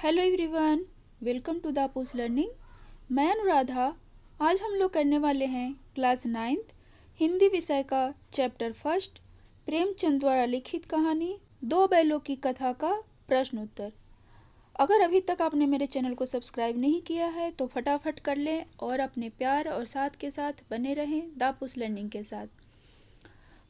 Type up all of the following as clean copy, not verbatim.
Hello everyone, welcome to दापूस learning. मैं अनुराधा। आज हम लोग करने वाले हैं क्लास 9th हिंदी विषय का चैप्टर फर्स्ट, प्रेमचंद द्वारा लिखित कहानी दो बैलों की कथा का प्रश्न उत्तर। अगर अभी तक आपने मेरे चैनल को सब्सक्राइब नहीं किया है तो फटाफट कर लें और अपने प्यार और साथ के साथ बने रहें दापूस लर्निंग के साथ।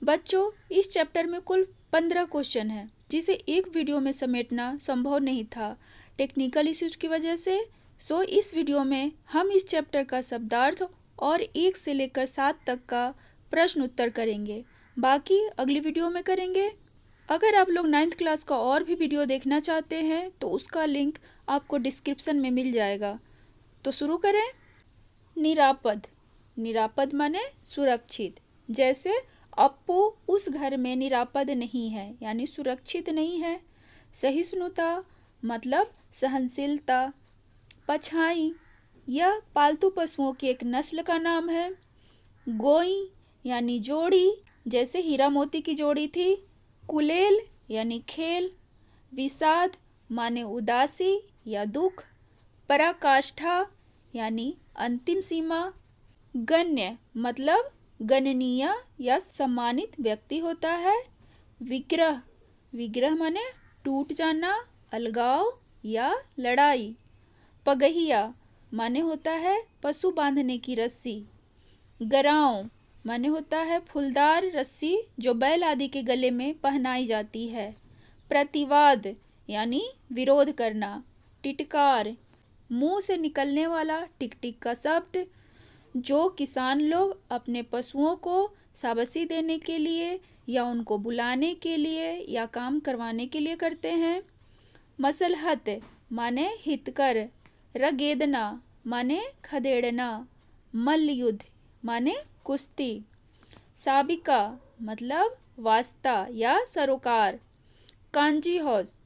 बच्चों, इस चैप्टर में कुल 15 क्वेश्चन हैं, जिसे एक वीडियो में समेटना संभव नहीं था टेक्निकल इश्यूज की वजह से। इस वीडियो में हम इस चैप्टर का शब्दार्थ और 1 से लेकर 7 तक का प्रश्न उत्तर करेंगे। बाकी अगली वीडियो में करेंगे। अगर आप लोग 9th क्लास का और भी वीडियो देखना चाहते हैं तो उसका लिंक आपको डिस्क्रिप्शन में मिल जाएगा। तो शुरू करें। निरापद। निरापद माने सुरक्षित। जैसे अप्पू उस घर में निरापद नहीं है, यानी सुरक्षित नहीं है। सहिष्णुता मतलब सहनशीलता। पछाई, यह पालतू पशुओं की एक नस्ल का नाम है। गोई यानी जोड़ी, जैसे हीरा मोती की जोड़ी थी। कुलेल यानी खेल। विषाद माने उदासी या दुख। पराकाष्ठा यानी अंतिम सीमा। गण्य मतलब गणनीय या सम्मानित व्यक्ति होता है। विग्रह, विग्रह माने टूट जाना, अलगाव या लड़ाई। पगहिया माने होता है पशु बांधने की रस्सी। गराव माने होता है फूलदार रस्सी जो बैल आदि के गले में पहनाई जाती है। प्रतिवाद यानी विरोध करना। टिटकार, मुंह से निकलने वाला टिक टिक का शब्द, जो किसान लोग अपने पशुओं को शाबाशी देने के लिए या उनको बुलाने के लिए या काम करवाने के लिए करते हैं। मसलहत माने हितकर। रगेदना माने खदेड़ना। मल्लयुद्ध माने कुश्ती। साबिका मतलब वास्ता या सरोकार। कांजी हाउस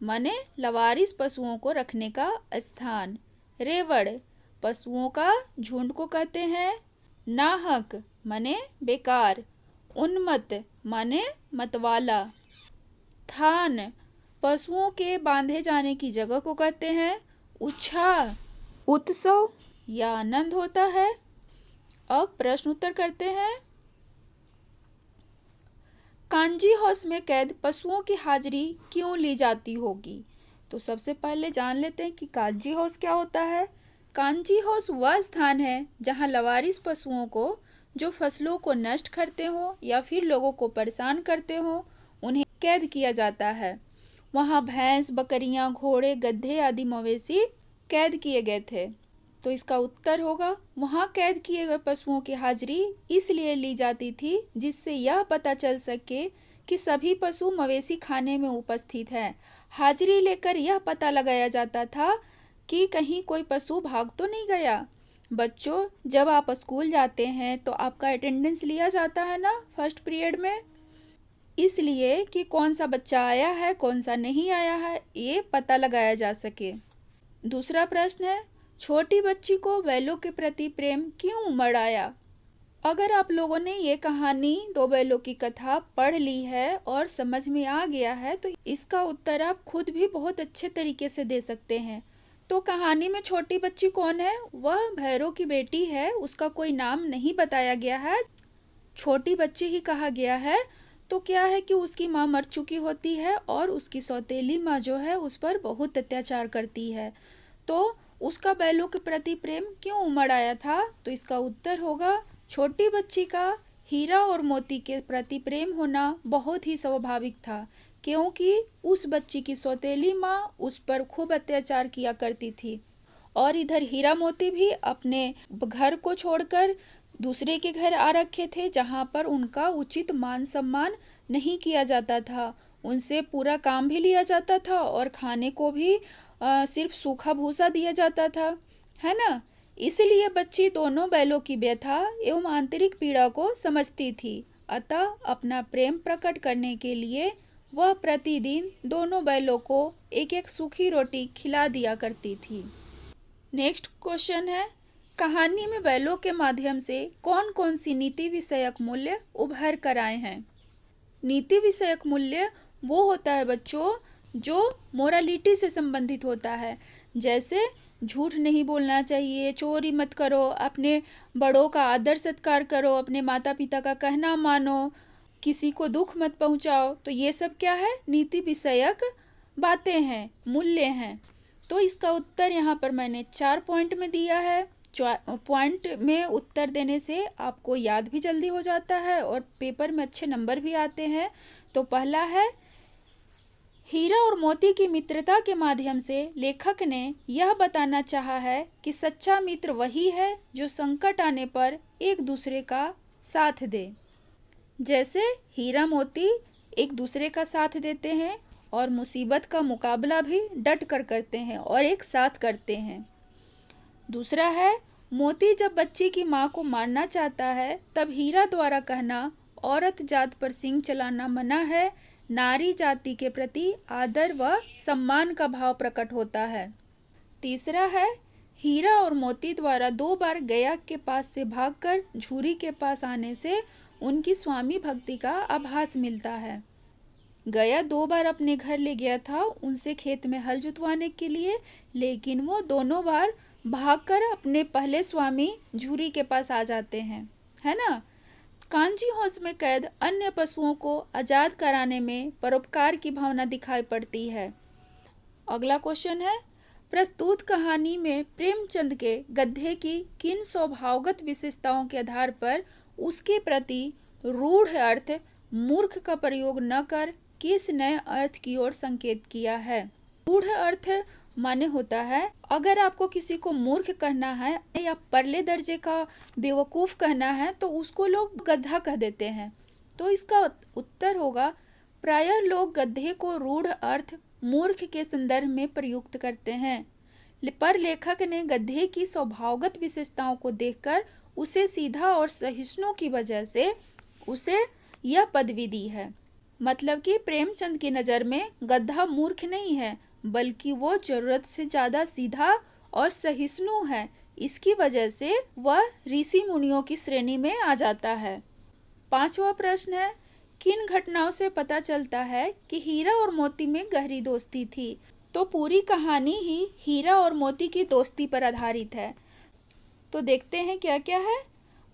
माने लवारिस पशुओं को रखने का स्थान। रेवड़ पशुओं का झुंड को कहते हैं। नाहक माने बेकार। उन्मत्त माने मतवाला। थान पशुओं के बांधे जाने की जगह को कहते हैं। उत्साह उत्सव या आनंद होता है। अब प्रश्न उत्तर करते हैं। कांजी हाउस में कैद पशुओं की हाजिरी क्यों ली जाती होगी? तो सबसे पहले जान लेते हैं कि कांजी हाउस क्या होता है। कांजी हाउस वह स्थान है जहां लवारिस पशुओं को, जो फसलों को नष्ट करते हो या फिर लोगों को परेशान करते हो, उन्हें कैद किया जाता है। वहां भैंस, बकरियां, घोड़े, गधे आदि मवेशी कैद किए गए थे। तो इसका उत्तर होगा, वहां कैद किए गए पशुओं की हाजिरी इसलिए ली जाती थी जिससे यह पता चल सके कि सभी पशु मवेशी खाने में उपस्थित हैं। हाजिरी लेकर यह पता लगाया जाता था कि कहीं कोई पशु भाग तो नहीं गया। बच्चों, जब आप स्कूल जाते हैं तो आपका अटेंडेंस लिया जाता है ना फर्स्ट पीरियड में, इसलिए कि कौन सा बच्चा आया है कौन सा नहीं आया है, ये पता लगाया जा सके। दूसरा प्रश्न है, छोटी बच्ची को बैलों के प्रति प्रेम क्यों उमड़ आया? अगर आप लोगों ने ये कहानी दो बैलों की कथा पढ़ ली है और समझ में आ गया है तो इसका उत्तर आप खुद भी बहुत अच्छे तरीके से दे सकते हैं। तो कहानी में छोटी बच्ची कौन है? वह भैरव की बेटी है। उसका कोई नाम नहीं बताया गया है, छोटी बच्ची ही कहा गया है। तो क्या है कि उसकी माँ मर चुकी होती है और उसकी सौतेली माँ जो है उस पर बहुत अत्याचार करती है। तो उसका बैलों के प्रति प्रेम क्यों उमड़ आया था? तो इसका उत्तर होगा, छोटी बच्ची का हीरा और मोती के प्रति प्रेम होना बहुत ही स्वाभाविक था, क्योंकि उस बच्ची की सौतेली माँ उस पर खूब अत्याचार किया करती थी और इधर हीरा मोती भी अपने घर को छोड़कर दूसरे के घर आ रखे थे, जहाँ पर उनका उचित मान सम्मान नहीं किया जाता था। उनसे पूरा काम भी लिया जाता था और खाने को भी सिर्फ सूखा भूसा दिया जाता था, है ना। इसलिए बच्ची दोनों बैलों की व्यथा एवं आंतरिक पीड़ा को समझती थी। अतः अपना प्रेम प्रकट करने के लिए वह प्रतिदिन दोनों बैलों को एक एक सूखी रोटी खिला दिया करती थी। नेक्स्ट क्वेश्चन है, कहानी में बैलों के माध्यम से कौन कौन सी नीति विषयक मूल्य उभर कर आए हैं? नीति विषयक मूल्य वो होता है बच्चों जो मोरालिटी से संबंधित होता है, जैसे झूठ नहीं बोलना चाहिए, चोरी मत करो, अपने बड़ों का आदर सत्कार करो, अपने माता पिता का कहना मानो, किसी को दुख मत पहुंचाओ। तो ये सब क्या है? नीति विषयक बातें हैं, मूल्य हैं। तो इसका उत्तर यहाँ पर मैंने 4 पॉइंट में दिया है। पॉइंट में उत्तर देने से आपको याद भी जल्दी हो जाता है और पेपर में अच्छे नंबर भी आते हैं। तो पहला है, हीरा और मोती की मित्रता के माध्यम से लेखक ने यह बताना चाहा है कि सच्चा मित्र वही है जो संकट आने पर एक दूसरे का साथ दे। जैसे हीरा मोती एक दूसरे का साथ देते हैं और मुसीबत का मुकाबला भी डट कर करते हैं और एक साथ करते हैं। दूसरा है, मोती जब बच्ची की माँ को मारना चाहता है तब हीरा द्वारा कहना औरत जात पर सींग चलाना मना है, नारी जाति के प्रति आदर व सम्मान का भाव प्रकट होता है। तीसरा है, हीरा और मोती द्वारा 2 बार गया के पास से भागकर झूरी के पास आने से उनकी स्वामी भक्ति का आभास मिलता है। गया 2 बार अपने घर ले गया था उनसे खेत में हल जुतवाने के लिए, लेकिन वो दोनों बार भागकर अपने पहले स्वामी झूरी के पास आ जाते हैं, है ना। कांजी हाउस में कैद अन्य पशुओं को आजाद कराने में परोपकार की भावना दिखाई पड़ती है। अगला क्वेश्चन है, प्रस्तुत कहानी में प्रेमचंद के गधे की किन स्वभावगत विशेषताओं के आधार पर उसके प्रति रूढ़ अर्थ मूर्ख का प्रयोग न कर किस नए अर्थ की ओर संकेत किया है। रूढ़ अर्थ माने होता है, अगर आपको किसी को मूर्ख कहना है या परले दर्जे का बेवकूफ़ कहना है तो उसको लोग गधा कह देते हैं। तो इसका उत्तर होगा, प्रायः लोग गधे को रूढ़ अर्थ मूर्ख के संदर्भ में प्रयुक्त करते हैं, पर लेखक ने गधे की स्वभावगत विशेषताओं को देखकर उसे सीधा और सहिष्णु की वजह से उसे यह पदवी दी है। मतलब कि प्रेमचंद की नज़र में गधा मूर्ख नहीं है, बल्कि वो जरूरत से ज़्यादा सीधा और सहिष्णु है। इसकी वजह से वह ऋषि मुनियों की श्रेणी में आ जाता है। 5वां प्रश्न है, किन घटनाओं से पता चलता है कि हीरा और मोती में गहरी दोस्ती थी। तो पूरी कहानी ही हीरा और मोती की दोस्ती पर आधारित है। तो देखते हैं क्या क्या है।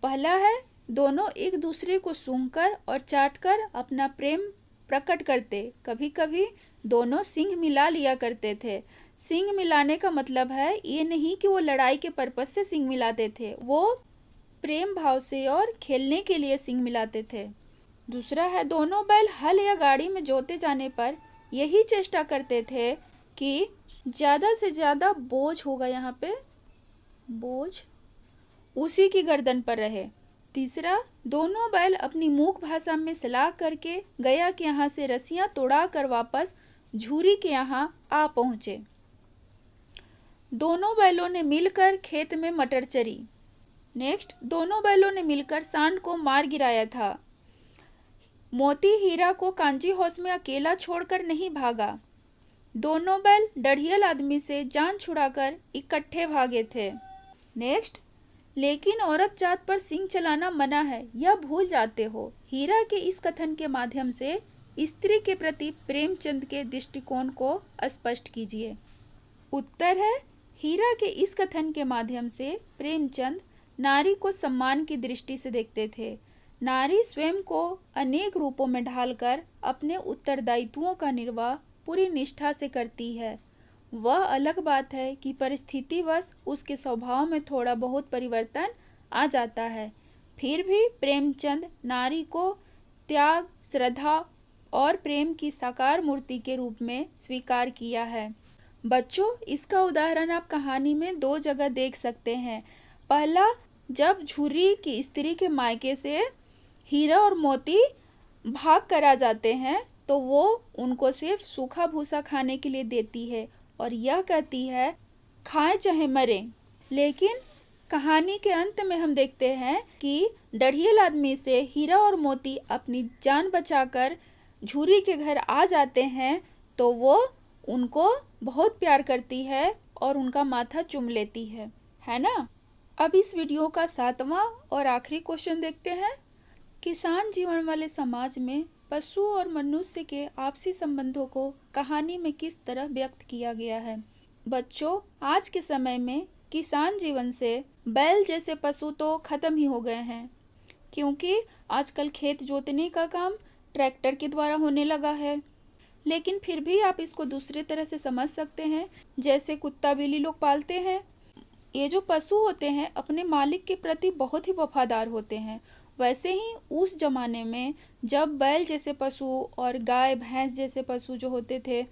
पहला है, दोनों एक दूसरे को सूंघकर और चाटकर अपना प्रेम प्रकट करते। कभी कभी दोनों सींग मिला लिया करते थे। सींग मिलाने का मतलब है ये नहीं कि वो लड़ाई के पर्पज से सींग मिलाते थे, वो प्रेम भाव से और खेलने के लिए सींग मिलाते थे। दूसरा है, दोनों बैल हल या गाड़ी में जोते जाने पर यही चेष्टा करते थे कि ज़्यादा से ज़्यादा बोझ होगा, यहाँ पे बोझ उसी की गर्दन पर रहे। तीसरा, दोनों बैल अपनी मूक भाषा में सलाह करके गया के यहाँ से रस्सियां तोड़ा कर वापस झूरी के यहाँ आ पहुँचे। दोनों बैलों ने मिलकर खेत में मटर चरी। नेक्स्ट, दोनों बैलों ने मिलकर सांड को मार गिराया था। मोती हीरा को कांजी हाउस में अकेला छोड़कर नहीं भागा। दोनों बैल डढ़ियल आदमी से जान छुड़ाकर इकट्ठे भागे थे। नेक्स्ट, लेकिन औरत जात पर सींग चलाना मना है, यह भूल जाते हो। हीरा के इस कथन के माध्यम से स्त्री के प्रति प्रेमचंद के दृष्टिकोण को स्पष्ट कीजिए। उत्तर है, हीरा के इस कथन के माध्यम से प्रेमचंद नारी को सम्मान की दृष्टि से देखते थे। नारी स्वयं को अनेक रूपों में ढालकर अपने उत्तरदायित्वों का निर्वाह पूरी निष्ठा से करती है। वह अलग बात है कि परिस्थितिवश उसके स्वभाव में थोड़ा बहुत परिवर्तन आ जाता है। फिर भी प्रेमचंद नारी को त्याग, श्रद्धा और प्रेम की साकार मूर्ति के रूप में स्वीकार किया है। बच्चों, इसका उदाहरण आप कहानी में 2 जगह देख सकते हैं। पहला, जब झूरी की स्त्री के मायके से हीरा और मोती भाग कर आ जाते हैं तो वो उनको सिर्फ सूखा भूसा खाने के लिए देती है और यह कहती है खाएं चाहे मरें। लेकिन कहानी के अंत में हम देखते हैं कि डढ़ियल आदमी से हीरा और मोती अपनी जान बचाकर झूरी के घर आ जाते हैं तो वो उनको बहुत प्यार करती है और उनका माथा चूम लेती है ना। अब इस वीडियो का 7वां और आखिरी क्वेश्चन देखते हैं। किसान जीवन वाले समाज में पशु और मनुष्य के आपसी संबंधों को कहानी में किस तरह व्यक्त किया गया है। बच्चों, आज के समय में किसान जीवन से बैल जैसे पशु तो खत्म ही हो गए हैं, क्योंकि आजकल खेत जोतने का काम ट्रैक्टर के द्वारा होने लगा है। लेकिन फिर भी आप इसको दूसरे तरह से समझ सकते हैं। जैसे कुत्ता बिल्ली लोग पालते हैं, ये जो पशु होते हैं अपने मालिक के प्रति बहुत ही वफादार होते हैं। वैसे ही उस जमाने में जब बैल जैसे पशु और गाय भैंस जैसे पशु जो होते थे,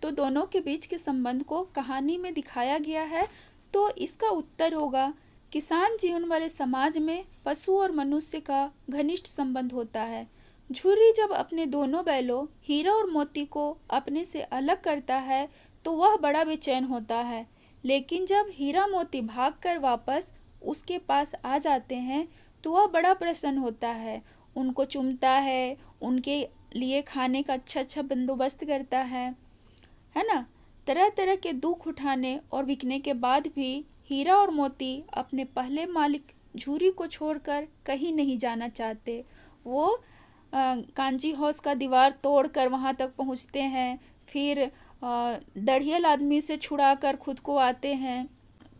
तो दोनों के बीच के संबंध को कहानी में दिखाया गया है। तो इसका उत्तर होगा, किसान जीवन वाले समाज में पशु और मनुष्य का घनिष्ठ संबंध होता है। झुर्री जब अपने दोनों बैलों हीरा और मोती को अपने से अलग करता है तो वह बड़ा बेचैन होता है। लेकिन जब हीरा मोती भागकर वापस उसके पास आ जाते हैं तो वह बड़ा प्रसन्न होता है, उनको चूमता है, उनके लिए खाने का अच्छा बंदोबस्त करता है ना। तरह तरह के दुख उठाने और बिकने के बाद भी हीरा और मोती अपने पहले मालिक झूरी को छोड़कर कहीं नहीं जाना चाहते। वो कांजी हाउस का दीवार तोड़कर वहां तक पहुंचते हैं, फिर दढ़ियल आदमी से छुड़ाकर खुद को आते हैं,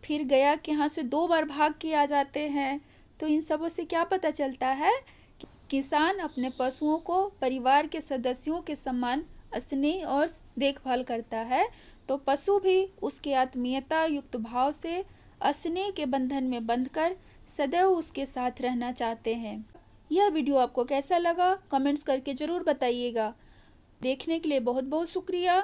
फिर गया के यहाँ से 2 बार भाग के आ जाते हैं। तो इन सबों से क्या पता चलता है कि किसान अपने पशुओं को परिवार के सदस्यों के समान स्नेह और देखभाल करता है, तो पशु भी उसके आत्मीयता युक्त भाव से स्नेह के बंधन में बंधकर सदैव उसके साथ रहना चाहते हैं। यह वीडियो आपको कैसा लगा कमेंट्स करके ज़रूर बताइएगा। देखने के लिए बहुत बहुत शुक्रिया।